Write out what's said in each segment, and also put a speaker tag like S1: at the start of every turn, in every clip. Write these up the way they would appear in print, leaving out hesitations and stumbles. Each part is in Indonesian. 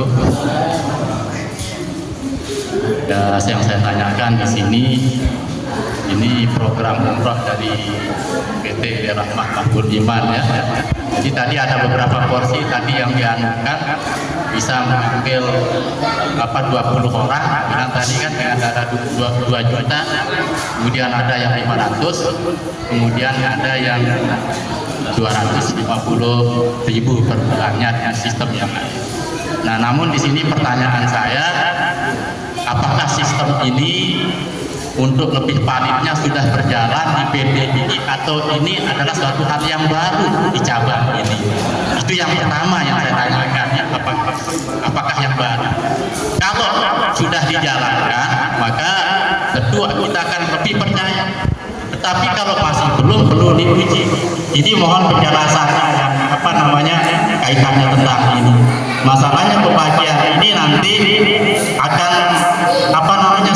S1: wabarakatuh. Yang saya tanyakan di sini, ini program umroh dari PT Rahmah Makbul Iman ya. Jadi tadi ada beberapa porsi tadi yang dianukan bisa mengambil 20 orang. Bilang tadi kan ada 2 juta, kemudian ada yang 500, kemudian ada yang 250.000 per bulannya dengan sistem yang ada. Nah, namun di sini pertanyaan saya, apakah sistem ini untuk lebih validnya sudah berjalan di PT ini atau ini adalah suatu hal yang baru di cabang ini? Itu yang pertama yang saya tanyakan ya, apakah yang baru? Kalau sudah dijalankan, maka tentu kita akan lebih percaya. Tetapi kalau masih belum perlu diuji. Jadi mohon penjelasannya yang kaitannya tentang ini. Masalahnya pembagian ini nanti akan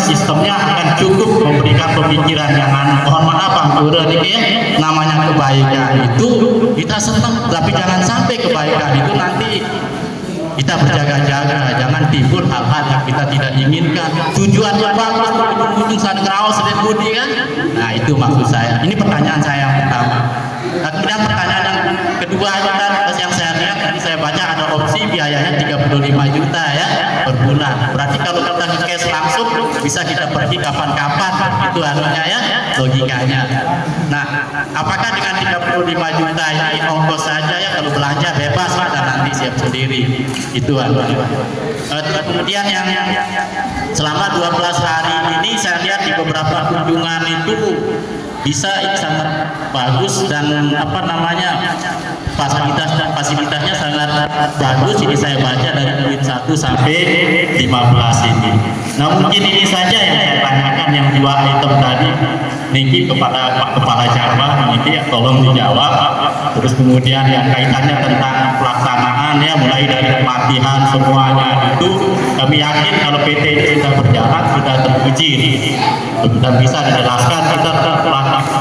S1: sistemnya akan cukup memberikan pemikiran yang mohon maaf Bang Pura ini namanya kebaikan itu kita senang, tapi jangan sampai kebaikan itu nanti kita berjaga-jaga, jangan timbul hal-hal yang kita tidak inginkan. Tujuannya bagus, ujung-ujung saat ngerawas dan budi kan. Nah itu maksud saya. Ini pertanyaan saya yang pertama. Nah, kemudian pertanyaan yang kedua yang saya lihat tadi saya baca ada opsi biayanya 35 juta ya per bulan. Berarti kalau kita cash langsung bisa kita pergi kapan-kapan, itu anunya ya logikanya. Nah, apakah dengan 35 juta ini ongkos saja ya, kalau belanja bebas dan nanti siap sendiri, itu kemudian yang selama 12 hari ini saya lihat di beberapa kunjungan itu bisa sangat bagus dan fasilitasnya sangat bagus. Ini saya baca dari poin 1 sampai 15 ini. Nah mungkin ini saja yang saya tanyakan, yang 2 item tadi niki kepada Pak Kepala Cabang ini tolong dijawab. Terus kemudian yang kaitannya tentang pelaksanaan ya, mulai dari pelatihan semuanya itu kami yakin kalau PT ini sudah berjalan, sudah teruji dan bisa dijelaskan kita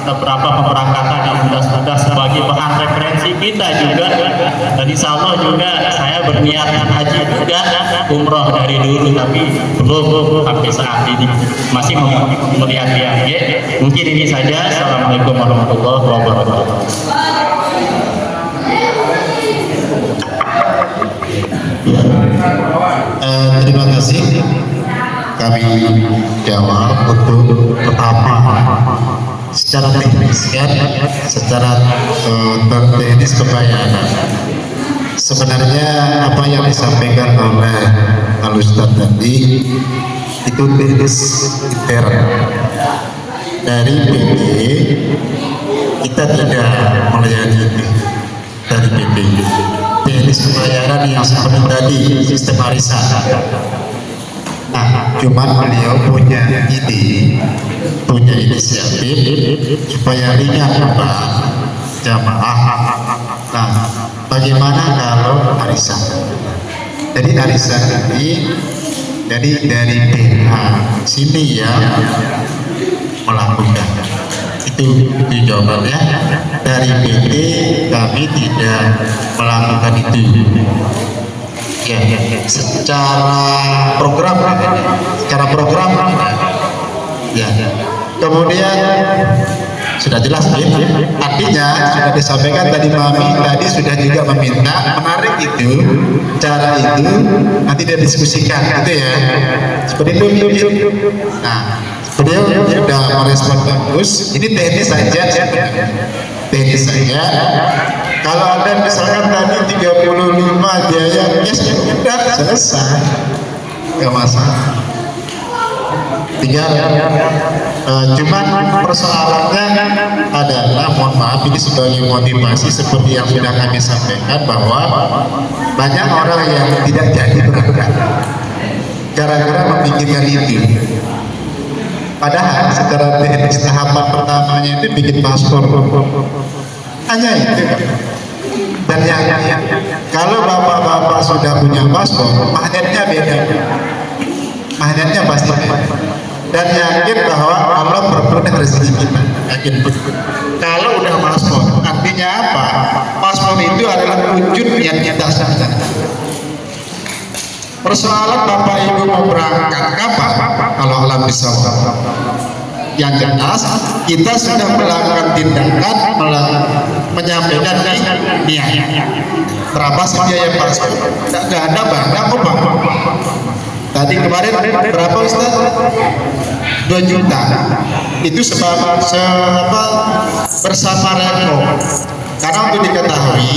S1: beberapa pemberangkatan yang sudah sebagai bahan referensi kita juga. Dan insya Allah juga saya berniat haji juga umroh dari dulu, tapi belum sampai saat ini masih melihat-lihat. Mungkin ini saja. Assalamualaikum warahmatullahi wabarakatuh.
S2: Terima kasih. Kami jawab untuk pertama secara teknis kan, secara teknis kebayaran. Sebenarnya apa yang disampaikan oleh Al-Ustaz tadi itu teknis intern dari PT. Kita tidak melayani itu dari PT. Teknis pembayaran yang seperti tadi sistem arisan. Nah, cuman beliau punya ide, punya inisiatif supaya ringan beban jamaah. Nah, bagaimana kalau arisan? Jadi arisan ini dari PH sini ya melakukan itu jawabannya. Dari PT kami tidak melakukan itu. Ya, secara program ya. Kemudian sudah jelas ya, artinya sudah disampaikan tadi Mami tadi sudah juga meminta menarik itu, cara itu nanti dia diskusikan gitu ya, seperti itu. Nah beliau sudah merespon bagus. Ini teknis saja sebenarnya, teknis saja. Kalau ada misalkan tadi 35 biaya cash sudah selesai, nggak masalah. Tinggal cuman persoalannya adalah, mohon maaf ini sebagai motivasi seperti yang sudah kami sampaikan, bahwa banyak orang yang tidak jadi berangkat gara-gara memikirkan itu. Padahal secara teknis tahapan pertamanya itu bikin paspor, hanya itu. Dan yang kalau bapak-bapak sudah punya paspor, magnetnya beda, magnetnya pasti beda. Dan yakin bahwa Allah berkehendak rezeki kita, yakin betul. Kalau udah paspor, artinya apa? Paspor itu adalah wujud niat kita saja. Persoalan Bapak Ibu mau berangkat kapan? Kalau alam bisa. Yang jelas kita sudah melakukan tindakan menyampaikan niat. Berapa sih biaya paspor? Tidak ada banyak kok Pak. Tadi kemarin berapa Ustaz? 2 juta. Itu bersama Reko. Karena untuk diketahui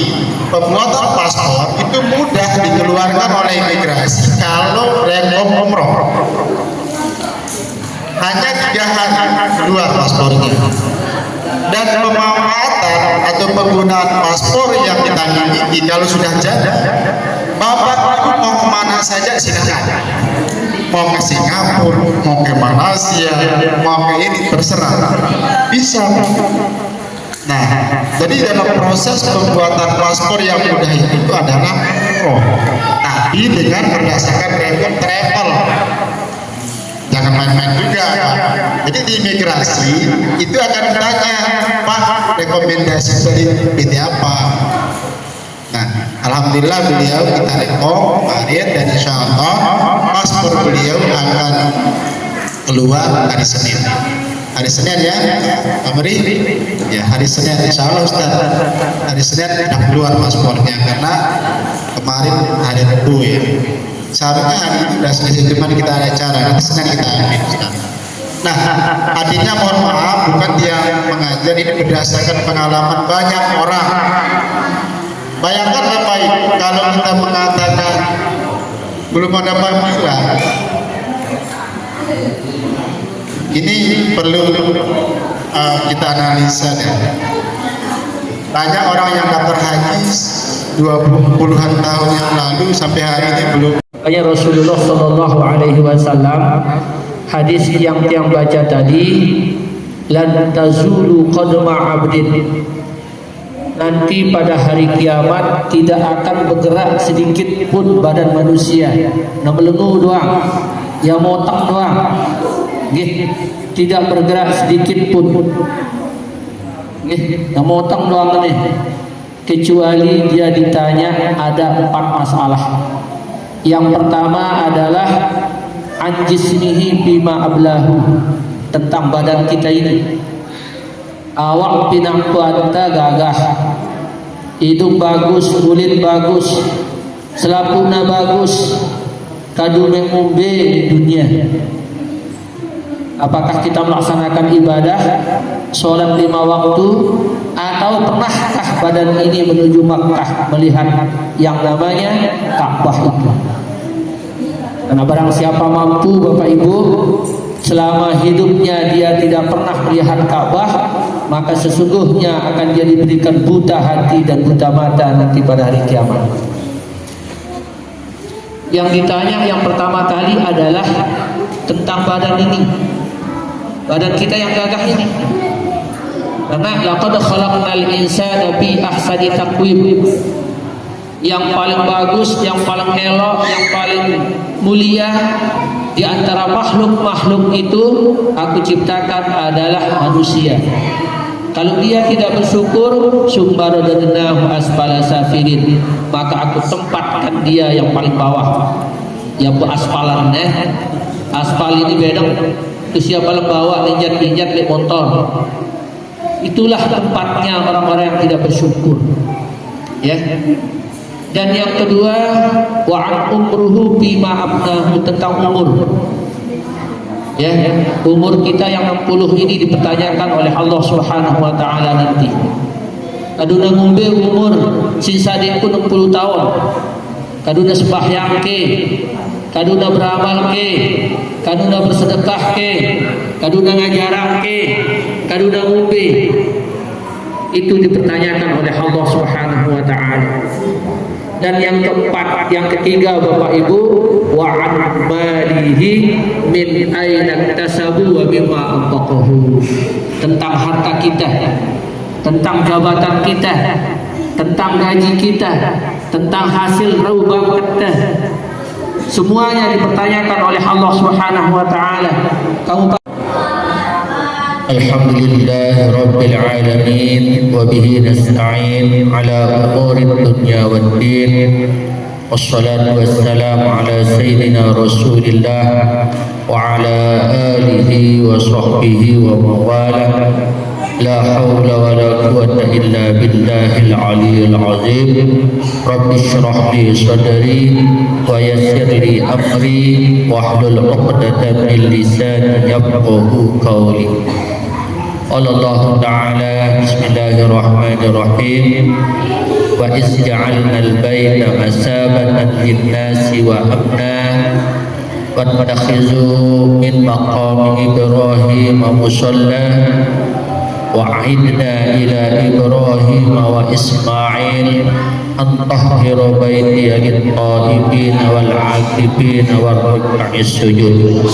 S2: pembuatan paspor itu mudah dikeluarkan oleh imigrasi kalau Reko umroh. Hanya 3 hari keluar paspornya. Dan pemanfaatan atau penggunaan paspor yang kita miliki kalau sudah jadi, Bapak Ibu mau kemana saja silakan. Mau ke Singapura, mau ke Malaysia, mau ke ini terserah, bisa. Nah, jadi dalam proses pembuatan paspor yang mudah itu adalah tapi dengan berdasarkan rekod travel. Jangan main-main juga Pak. Jadi di imigrasi itu akan ditanya, Pak, rekomendasi dari PT apa? Nah, alhamdulillah beliau kita rekom kemarin, dan insya Allah paspor beliau akan keluar hari Senin. Hari Senin ya, Amri? Ya, hari Senin insya Allah Ustaz. Hari Senin sudah keluar paspornya karena kemarin hari Rabu ya. Seharusnya hari ini sudah selesai, cuma kita ada acara, nanti Senin kita ambil Ustaz. Nah, artinya mohon maaf, bukan dia mengajar, ini berdasarkan pengalaman banyak orang. Bayangkan Bapak Ibu, kalau kita mengatakan belum ada panggilan, ini perlu kita analisa ya. Banyak orang yang daftar haji 20-an tahun yang lalu sampai hari ini belum.
S3: Ayat Rasulullah Sallallahu Alaihi Wasallam, hadis yang tiang baca tadi, lan tazulu qadma abdin, nanti pada hari kiamat tidak akan bergerak sedikit pun badan manusia, nak melengu doang, yang motak doang, tidak bergerak sedikit pun, yang motak doang ni, kecuali dia ditanya ada 4 masalah. Yang pertama adalah anjismihi bima ablahu, tentang badan kita ini. Awak pinang tuanta gagah, hidung bagus, kulit bagus, selapuna bagus, kadune ngombe di dunia. Apakah kita melaksanakan ibadah sholat 5 waktu, atau pernahkah badan ini menuju Makkah melihat yang namanya Ka'bah itu? Karena barang siapa mampu Bapak Ibu, selama hidupnya dia tidak pernah melihat Ka'bah, maka sesungguhnya akan dia diberikan buta hati dan buta mata nanti pada hari kiamat. Yang ditanya yang pertama kali adalah tentang badan ini, badan kita yang gagah ini. Karena laqad khalaqnal insana fi ahsani taqwim, yang paling bagus, yang paling elok, yang paling mulia di antara makhluk-makhluk itu aku ciptakan adalah manusia. Kalau dia tidak bersyukur, sumbaradadnahu asfala safirin, maka aku tempatkan dia yang paling bawah. Yang aspalan aspal ini bedang itu siapa yang bawa injat-injat di motor. Itulah tempatnya orang-orang yang tidak bersyukur. Ya. Dan yang kedua, wa'an umruhu bima abnahu, tentang umur. Ya, umur kita yang 60 ini dipertanyakan oleh Allah Subhanahu wa taala nanti. Kaduna ngombe umur sisa diku 60 tahun. Kaduna sembahyang ke, kaduna beramal ke, kaduna bersedekah ke, kaduna ngajaran ke, kaduna ngombe. Itu dipertanyakan oleh Allah Subhanahu wa taala. Dan yang keempat, yang ketiga Bapak Ibu, wa an malihi min aina tasabu wa bima anfaqahu, tentang harta kita, tentang jabatan kita, tentang gaji kita, tentang hasil raubah kita. Semuanya dipertanyakan oleh Allah Subhanahu wa taala. Kamu Alhamdulillah Rabbil Alamin, wa bihi nasta'in ala umuri dunya wad din, والصلاة والسلام على سيدنا رسول الله وعلى آله وصحبه ومن والاه لا حول ولا قوة إلا بالله العلي العظيم رب اشرح لي صدري ويسر لي أمري واحلل عقدة من لساني يفقهوا قولي. قال الله تعالى بسم الله الرحمن الرحيم وإذ جعلنا البيت مثابة للناس وأمنا واتخذوا من مقام إبراهيم مصلى وعهدنا إلى إبراهيم وإسماعيل أن طهر بيتي للطائفين والعاكفين والركع السجود.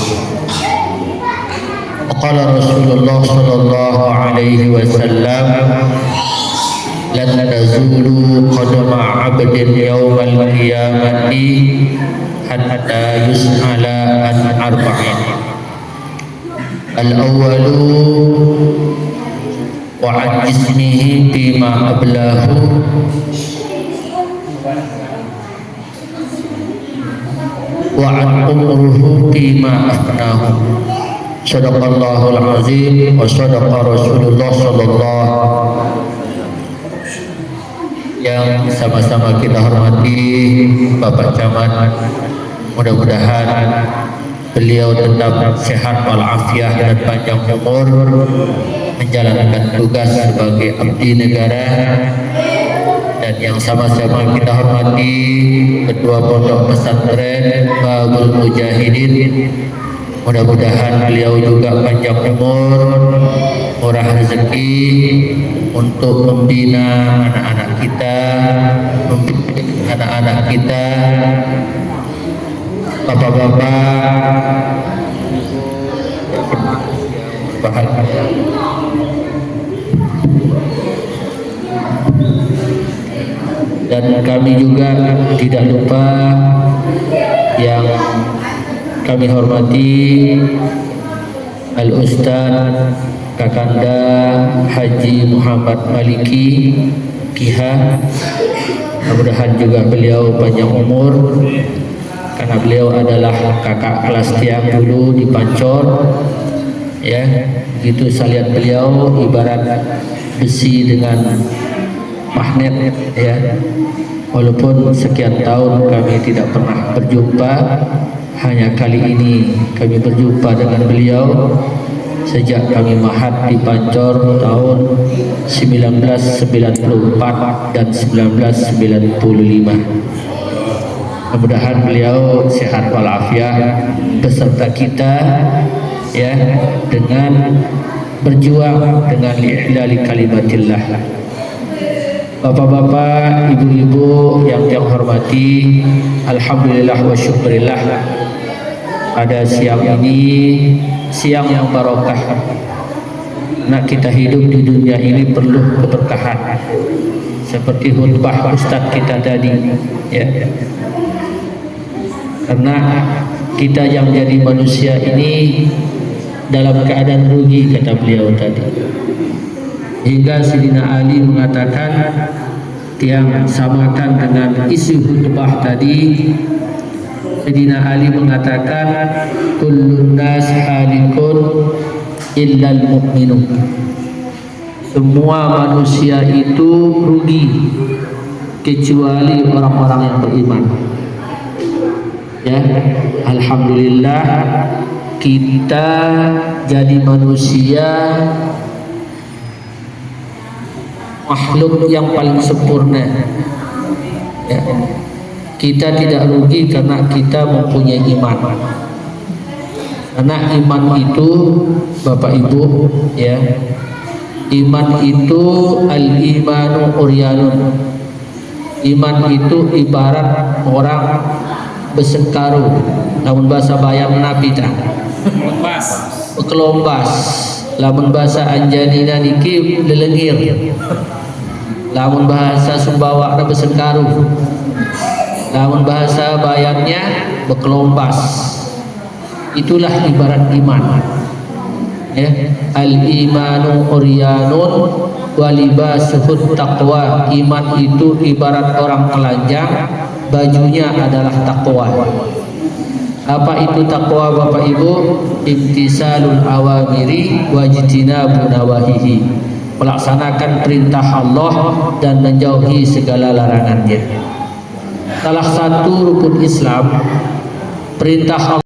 S3: وقال رسول الله صلى الله عليه وسلم لن تزول قدم عبد يوم القيامة حتى يسأل عن أربع. الأول وعن جسمه فيما أبلاه وعن عمره فيما أفناه. Sadaqallahul azim wa sadaqa Rasulullah sallallahu. Yang sama-sama kita hormati Bapak Camat, mudah-mudahan beliau tetap sehat walafiat dan panjang umur menjalankan tugas sebagai abdi negara. Dan yang sama-sama kita hormati Ketua Pondok Pesantren Babul Mujahidin, mudah-mudahan beliau juga panjang umur, murah rezeki untuk membina anak-anak kita, membimbing anak-anak kita, bapak-bapak bahagia. Dan kami juga tidak lupa yang kami hormati Al-Ustaz Kakanda Haji Muhammad Maliki Kiha. Mudah-mudahan juga beliau panjang umur, karena beliau adalah kakak kelas tiang dulu di Pancor. Ya, begitu saya lihat beliau ibarat besi dengan magnet, ya. Walaupun sekian tahun kami tidak pernah berjumpa, hanya kali ini kami berjumpa dengan beliau sejak kami mahat di Pancor tahun 1994 dan 1995. Mudah-mudahan beliau sehat walafiat beserta kita, ya, dengan berjuang dengan ihlali kalimatillah. Bapak-bapak, ibu-ibu yang saya hormati, alhamdulillah wa syukurillah, pada siang ini siang yang barokah. Nah, kita hidup di dunia ini perlu keberkahan, seperti khutbah Ustadz kita tadi, ya. Karena kita yang jadi manusia ini dalam keadaan rugi, kata beliau tadi. Hingga Sayyidina Ali mengatakan, yang samakan dengan isi khutbah tadi, Sayyidina Ali mengatakan kullun nas halikun illal mu'minun. Semua manusia itu rugi kecuali orang-orang yang beriman. Ya, alhamdulillah kita jadi manusia makhluk yang paling sempurna. Ya. Kita tidak rugi karena kita mempunyai iman. Karena iman itu, Bapak Ibu, ya, iman itu al-imanu uryanun. Iman itu ibarat orang bersengkaru, namun bahasa bayam nabi tak kelombas, lamun bahasa anjanina niki lelengir, lamun bahasa Sumbawa ada bersengkaru, lamun bahasa bayamnya berkelombas. Itulah ibarat iman, ya. Al-imanu uryanun walibasuhut taqwa. Iman itu ibarat orang telanjang, bajunya adalah takwa. Apa itu takwa Bapak Ibu? Imtisalul awamiri wajtinabun nawahihi, melaksanakan perintah Allah dan menjauhi segala larangannya. Salah satu rukun Islam, perintah Allah